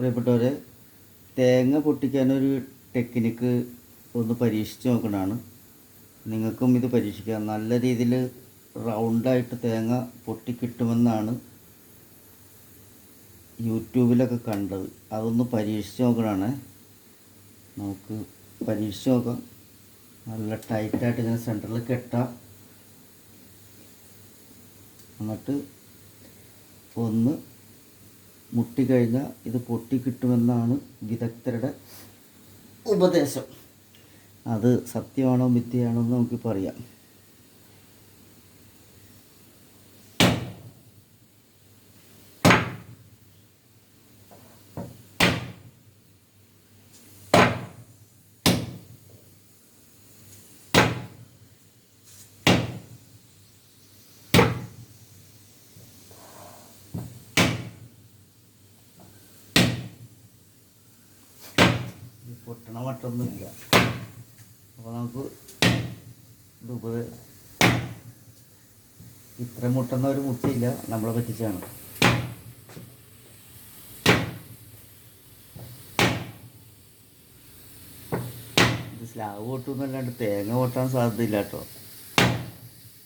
പ്രിയപ്പെട്ടവരെ, തേങ്ങ പൊട്ടിക്കാനൊരു ടെക്നിക്ക് ഒന്ന് പരീക്ഷിച്ച് നോക്കണതാണ്. നിങ്ങൾക്കും ഇത് പരീക്ഷിക്കാം. നല്ല രീതിയിൽ റൗണ്ടായിട്ട് തേങ്ങ പൊട്ടിക്കിട്ടുമെന്നാണ് യൂട്യൂബിലൊക്കെ കണ്ടത്. അതൊന്ന് പരീക്ഷിച്ച് നോക്കണതാണ്. നമുക്ക് പരീക്ഷിച്ച് നോക്കാം. നല്ല ടൈറ്റായിട്ട് ഇങ്ങനെ സെൻറ്ററിൽ കെട്ടാം. എന്നിട്ട് ഒന്ന് മുട്ടിക്കഴിഞ്ഞാൽ ഇത് പൊട്ടിക്കിട്ടുമെന്നാണ് വിദഗ്ധരുടെ ഉപദേശം. അത് സത്യമാണോ മിഥ്യയാണോ എന്ന് നമുക്ക് പറയാം. പൊട്ടണ മട്ടൊന്നുമില്ല. അപ്പോൾ നമുക്ക് ഇത്ര മുട്ടുന്ന ഒരു മുട്ടില്ല, നമ്മളെ പറ്റിച്ചാണ്. ഇത് സ്ലാബ് പൊട്ടുന്നല്ലാണ്ട് തേങ്ങ പൊട്ടാൻ സാധ്യതയില്ല കേട്ടോ.